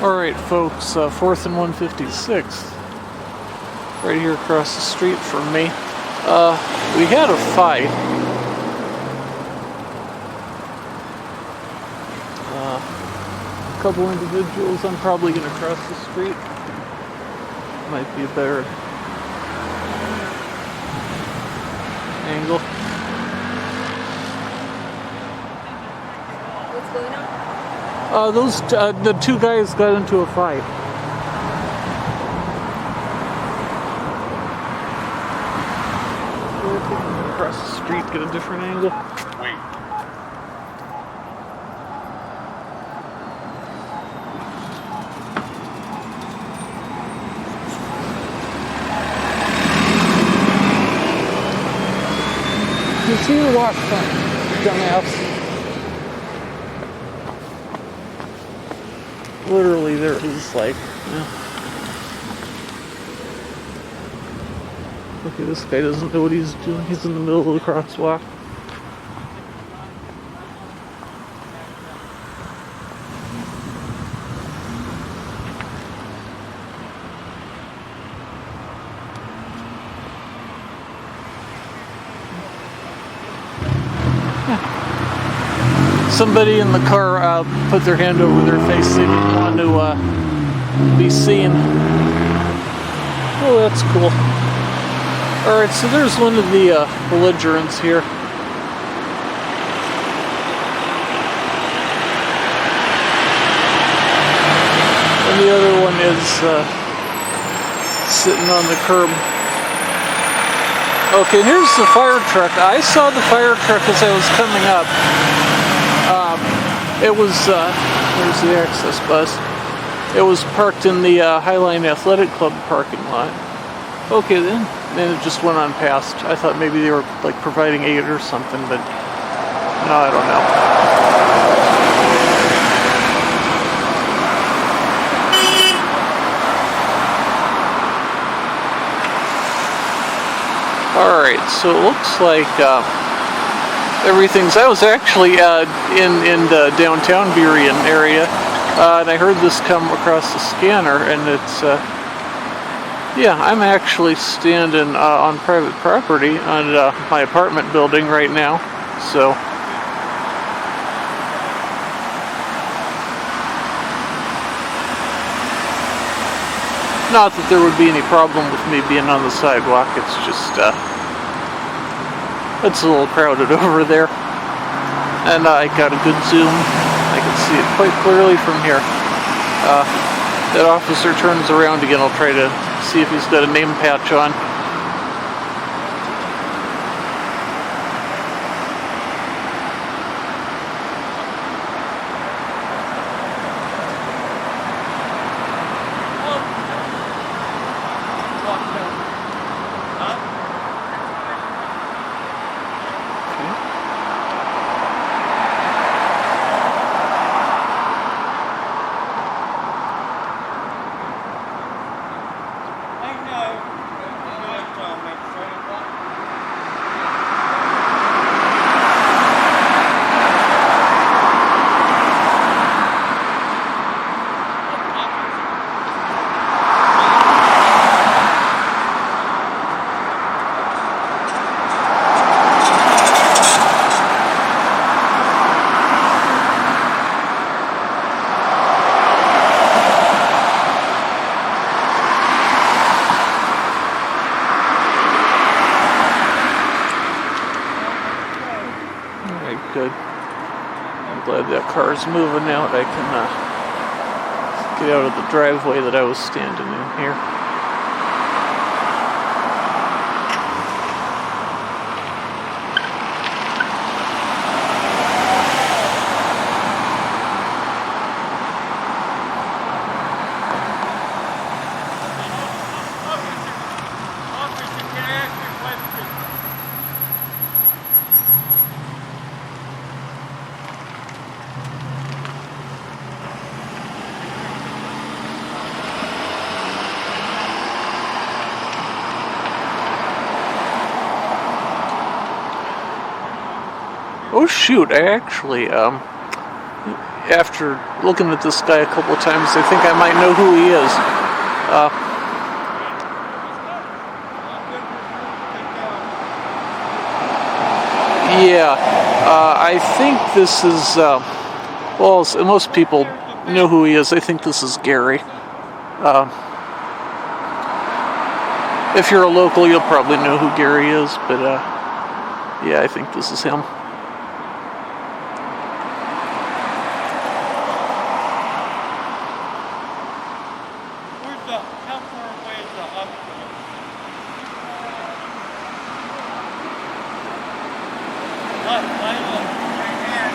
Alright folks, 4th and 156th, right here across the street from me. We had a fight. A couple individuals. I'm probably going to cross the street. Might be a better angle. What's going on? The two guys got into a fight. Across the street, get a different angle. Wait. You see your watch front, dumbass. Literally, there is like, yeah. Look at this guy, doesn't know what he's doing. He's in the middle of the crosswalk. Somebody in the car put their hand over their face. They didn't want to be seen. Oh, that's cool. Alright, so there's one of the belligerents here. And the other one is sitting on the curb. Okay, here's the fire truck. I saw the fire truck as I was coming up. It was, where's the access bus? It was parked in the Highline Athletic Club parking lot. Okay, then it just went on past. I thought maybe they were like providing aid or something, but no, I don't know. Alright, so it looks like everything's... I was actually in the downtown Burien area, and I heard this come across the scanner, and it's... yeah, I'm actually standing on private property on my apartment building right now, so... Not that there would be any problem with me being on the sidewalk, it's just, it's a little crowded over there. And I got a good zoom. I can see it quite clearly from here. That officer turns around again. I'll try to see if he's got a name patch on. Good. I'm glad that car's moving out. I can get out of the driveway that I was standing in here. Oh shoot, I actually after looking at this guy a couple of times, I think I might know who he is. Yeah, I think this is, well, most people know who he is. I think this is Gary. If you're a local, you'll probably know who Gary is, but yeah, I think this is him. How far away is the hospital? Lila, right here.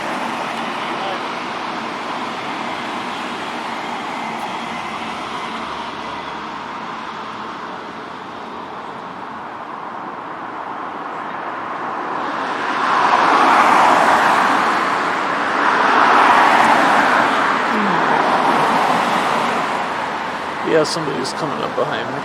Yeah, somebody's coming up behind me.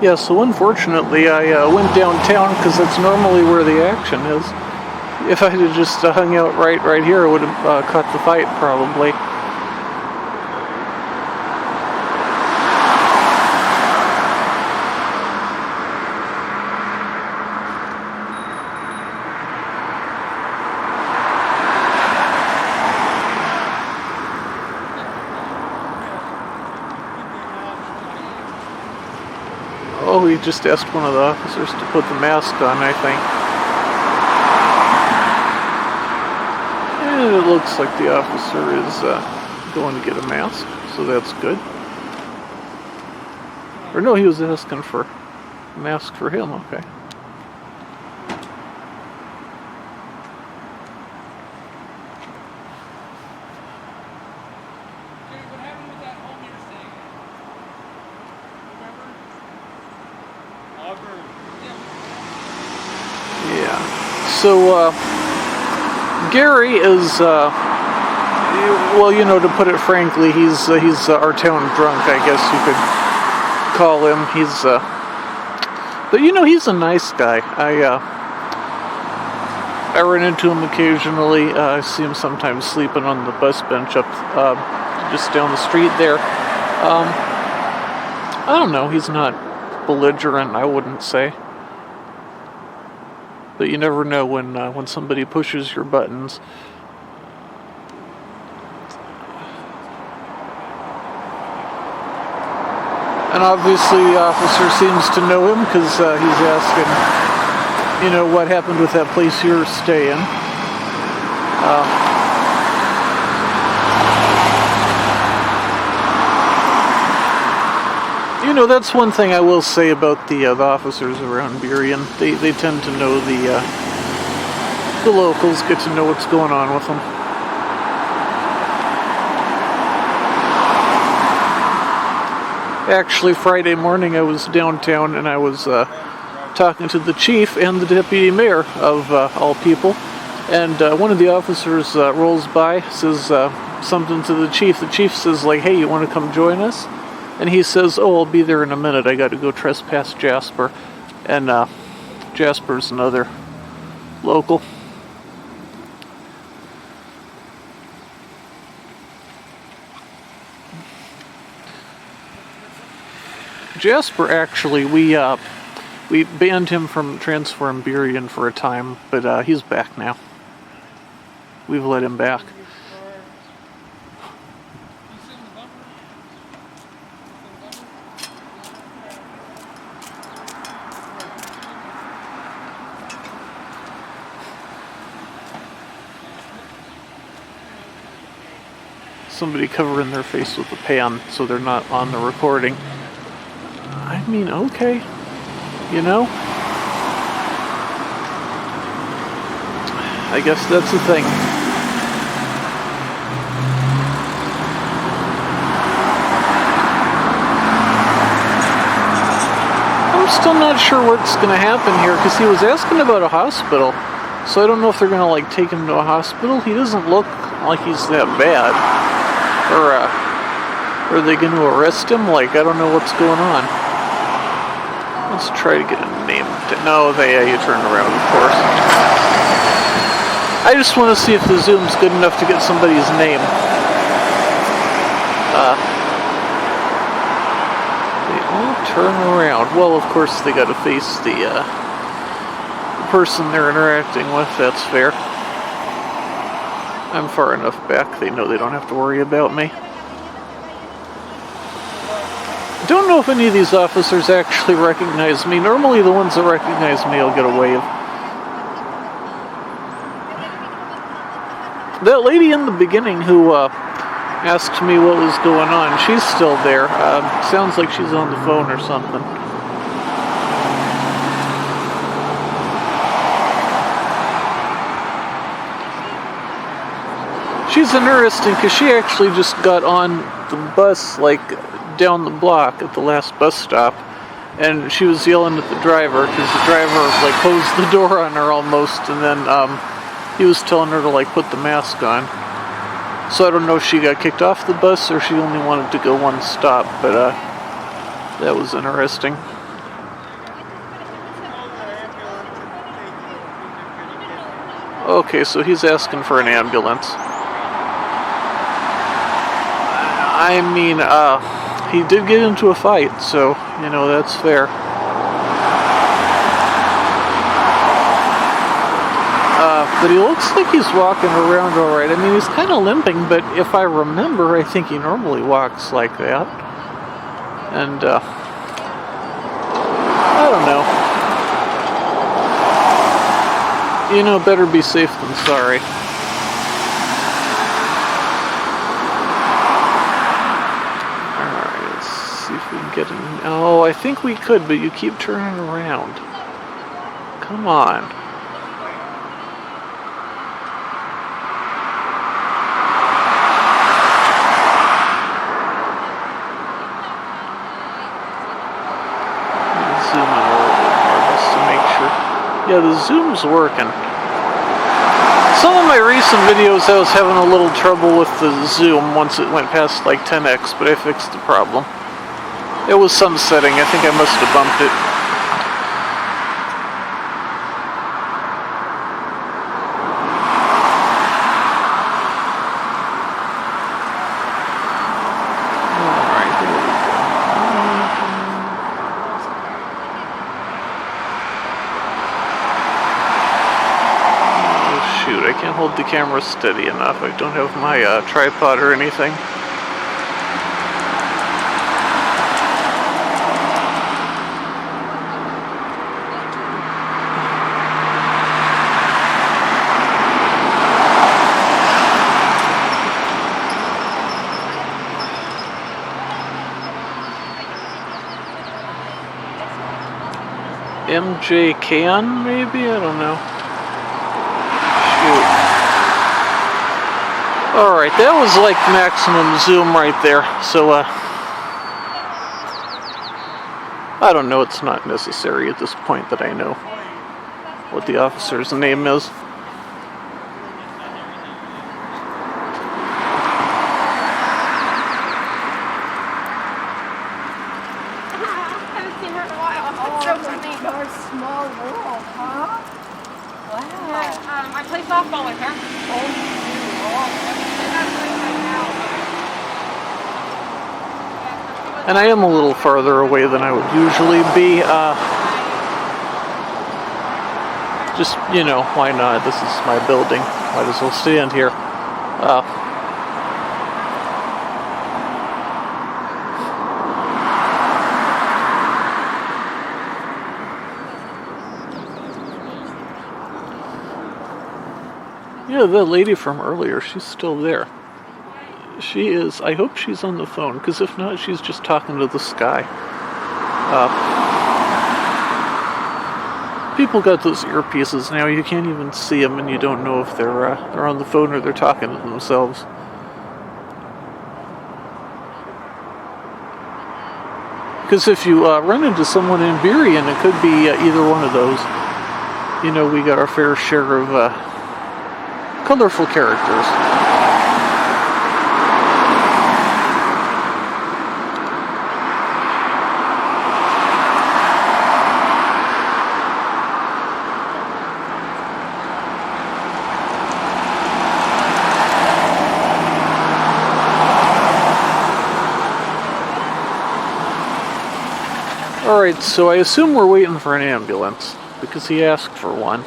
Yeah, so unfortunately I went downtown because that's normally where the action is. If I had just hung out right here, I would have caught the fight probably. Oh, he just asked one of the officers to put the mask on, I think. And it looks like the officer is going to get a mask, so that's good. Or no, he was asking for a mask for him, okay. Yeah. So, Gary is, well, you know, to put it frankly, he's our town drunk, I guess you could call him. He's, but you know, he's a nice guy. I run into him occasionally. I see him sometimes sleeping on the bus bench up, just down the street there. I don't know, he's not belligerent, I wouldn't say. But you never know when somebody pushes your buttons. And obviously the officer seems to know him because he's asking, you know, what happened with that place you're staying. You know, that's one thing I will say about the officers around Burien. They tend to know the locals, get to know what's going on with them. Actually, Friday morning I was downtown and I was talking to the chief and the deputy mayor of all people. And one of the officers rolls by, says something to the chief. The chief says, like, hey, you want to come join us? And he says, oh, I'll be there in a minute. I got to go trespass Jasper. And Jasper's another local. Jasper, actually, we banned him from Transformbrian for a time, but he's back now. We've let him back. Somebody covering their face with a pan so they're not on the recording. I mean, okay, you know? I guess that's the thing. I'm still not sure what's going to happen here, because he was asking about a hospital, so I don't know if they're going to, like, take him to a hospital. He doesn't look like he's that bad. Or are they going to arrest him? Like, I don't know what's going on. Let's try to get a name. No, you turn around, of course. I just want to see if the zoom's good enough to get somebody's name. They all turn around. Well, of course, they got to face the person they're interacting with. That's fair. I'm far enough back, they know they don't have to worry about me. Don't know if any of these officers actually recognize me. Normally the ones that recognize me will get a wave. That lady in the beginning who asked me what was going on, she's still there. Sounds like she's on the phone or something. She's interesting because she actually just got on the bus, like, down the block at the last bus stop, and she was yelling at the driver because the driver, like, closed the door on her almost, and then he was telling her to, like, put the mask on. So I don't know if she got kicked off the bus or she only wanted to go one stop, but that was interesting. Okay, so he's asking for an ambulance. I mean, he did get into a fight, so, you know, that's fair. But he looks like he's walking around alright. I mean, he's kind of limping, but if I remember, I think he normally walks like that. And, I don't know. You know, better be safe than sorry. Oh, I think we could, but you keep turning around. Come on. Zoom in a little bit more just to make sure. Yeah, the zoom's working. Some of my recent videos I was having a little trouble with the zoom once it went past like 10x, but I fixed the problem. It was some setting. I think I must have bumped it. Alright, there we go. Oh shoot, I can't hold the camera steady enough. I don't have my tripod or anything. MJ Can, maybe? I don't know. Shoot. Alright, that was like maximum zoom right there. So, I don't know, it's not necessary at this point that I know what the officer's name is. I play softball with her. Oh, they're not playing right now. And I am a little farther away than I would usually be. Just, you know, why not? This is my building. Might as well stand here. Yeah, the lady from earlier, she's still there. She is. I hope she's on the phone, because if not, she's just talking to the sky. People got those earpieces now. You can't even see them, and you don't know if they're on the phone or they're talking to themselves. Because if you run into someone in Burien, it could be either one of those. You know, we got our fair share of colorful characters. Alright, so I assume we're waiting for an ambulance, because he asked for one.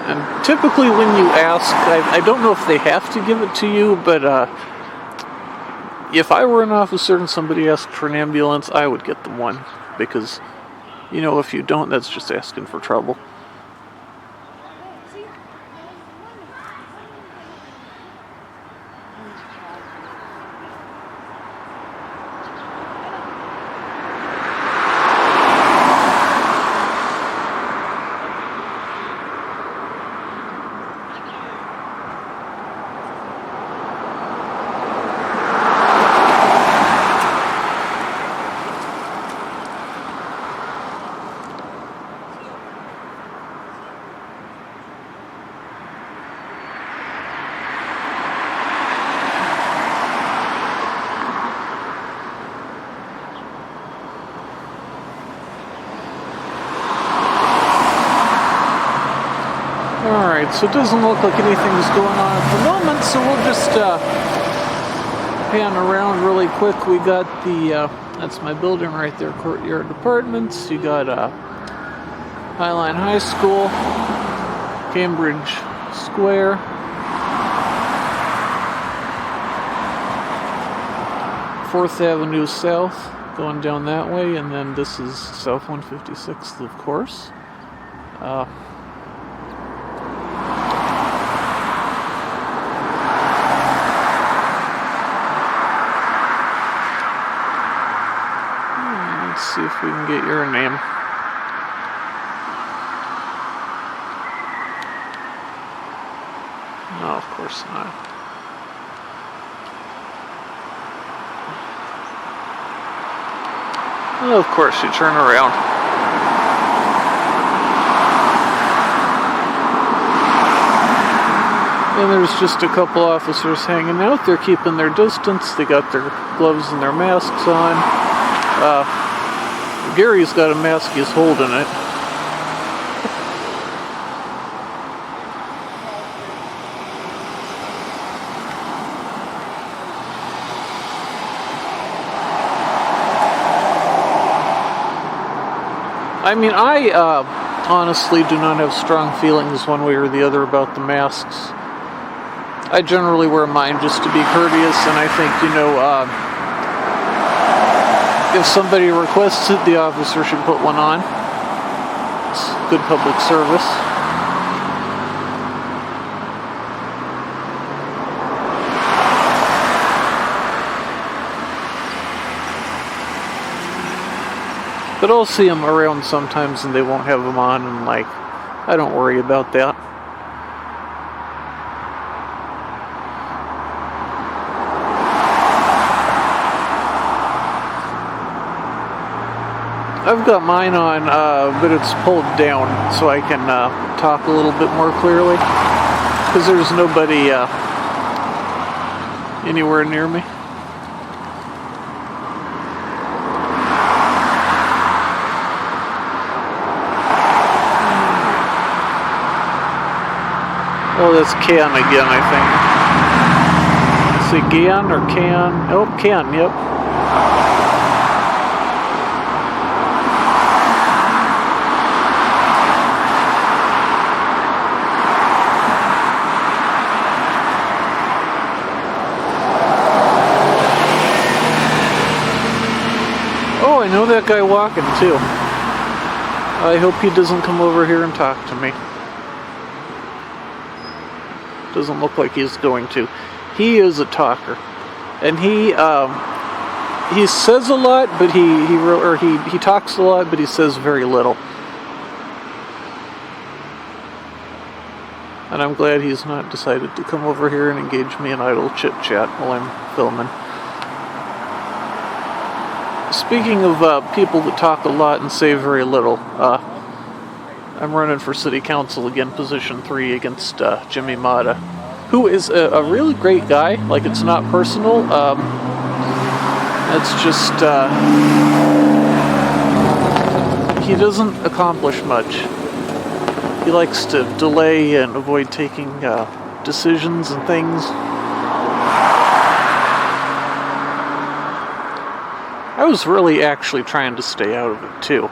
And typically when you ask, I don't know if they have to give it to you, but if I were an officer and somebody asked for an ambulance, I would get them one. Because, you know, if you don't, that's just asking for trouble. Alright, so it doesn't look like anything's going on at the moment, so we'll just pan around really quick. We got the, that's my building right there, Courtyard Apartments. You got Highline High School, Cambridge Square, Fourth Avenue South, going down that way, and then this is South 156th, of course. Let's see if we can get your name. No, of course not. Oh, of course, you turn around. And there's just a couple officers hanging out. They're keeping their distance. They got their gloves and their masks on. Gary's got a mask, he's holding it. I mean, I honestly do not have strong feelings one way or the other about the masks. I generally wear mine just to be courteous, and I think, you know, if somebody requests it, the officer should put one on. It's good public service. But I'll see them around sometimes and they won't have them on, and like, I don't worry about that. I've got mine on, but it's pulled down so I can talk a little bit more clearly, because there's nobody anywhere near me. Oh, that's Can again, I think. Is it Gan or Can? Oh, Can, yep. Oh, I know that guy walking too. I hope he doesn't come over here and talk to me. Doesn't look like he's going to. He is a talker, and he says a lot, but he talks a lot, but he says very little. And I'm glad he's not decided to come over here and engage me in idle chit chat while I'm filming. Speaking of people that talk a lot and say very little, I'm running for city council again, position 3 against Jimmy Mata, who is a really great guy. Like, it's not personal. It's just he doesn't accomplish much. He likes to delay and avoid taking decisions and things. I was really actually trying to stay out of it too.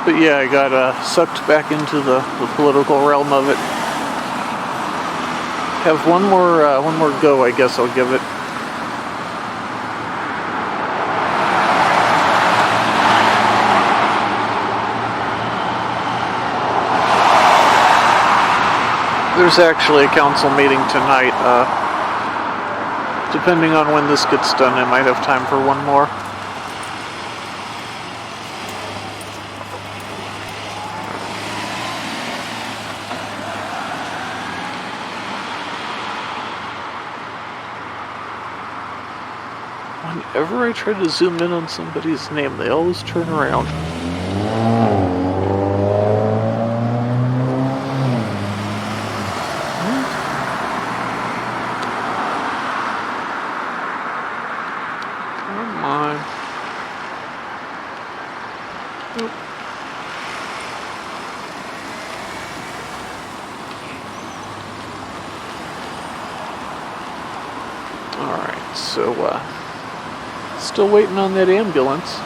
But yeah, I got sucked back into the political realm of it. Have one more go, I guess I'll give it. There's actually a council meeting tonight. Depending on when this gets done, I might have time for one more. Whenever I try to zoom in on somebody's name, they always turn around. Come on. Nope. Alright, so, still waiting on that ambulance.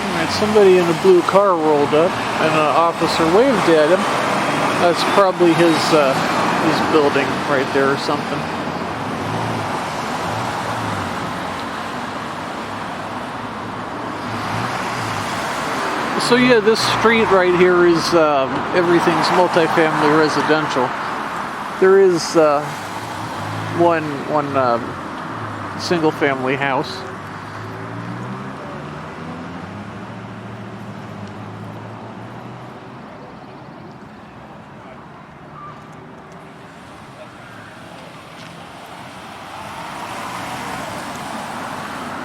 Alright, somebody in a blue car rolled up and an officer waved at him. That's probably his building right there or something. So yeah, this street right here is, everything's multifamily residential. There is one single family house.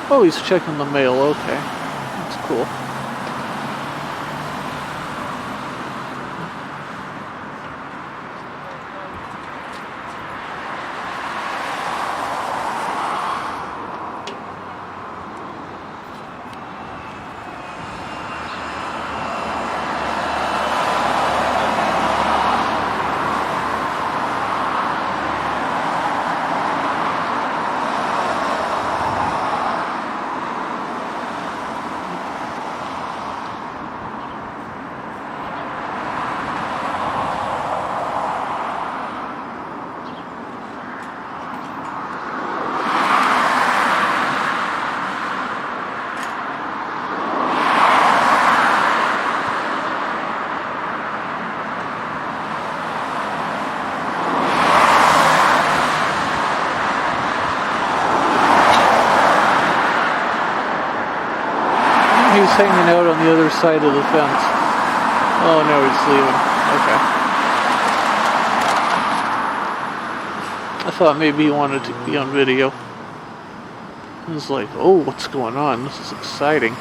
Oh, he's checking the mail, okay. That's cool. He's hanging out on the other side of the fence. Oh no, he's leaving. Okay. I thought maybe he wanted to be on video. I was like, oh, what's going on? This is exciting.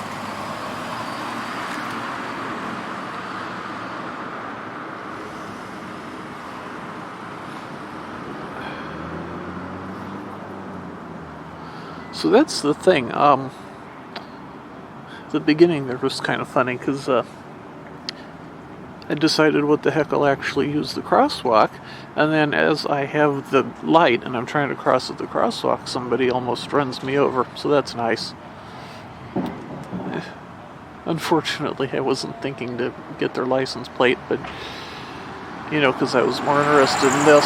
So that's the thing. The beginning there was kind of funny because I decided what the heck I'll actually use the crosswalk, and then as I have the light and I'm trying to cross at the crosswalk, somebody almost runs me over, so that's nice. Unfortunately, I wasn't thinking to get their license plate, but, you know, because I was more interested in this.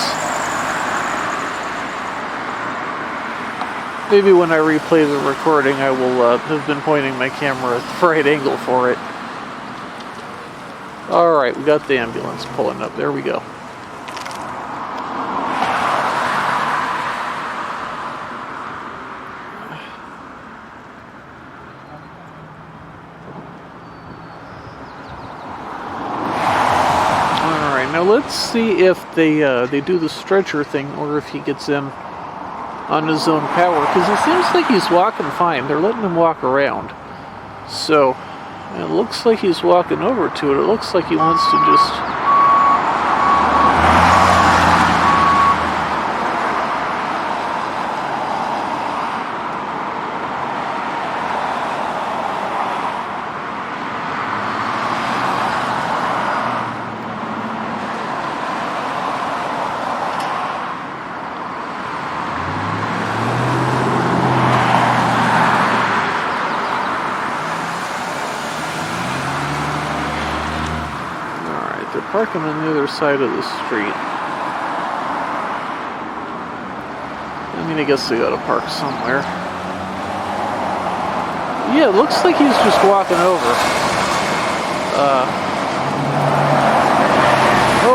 Maybe when I replay the recording, I will have been pointing my camera at the right angle for it. Alright, we got the ambulance pulling up. There we go. Alright, now let's see if they do the stretcher thing or if he gets in on his own power, because it seems like he's walking fine. They're letting him walk around. So, it looks like he's walking over to it. It looks like he wants to just... parking on the other side of the street. I mean, I guess they gotta park somewhere. Yeah, it looks like he's just walking over.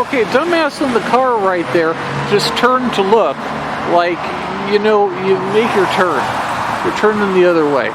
Okay, dumbass in the car right there just turned to look like, you know, you make your turn. You're turning the other way.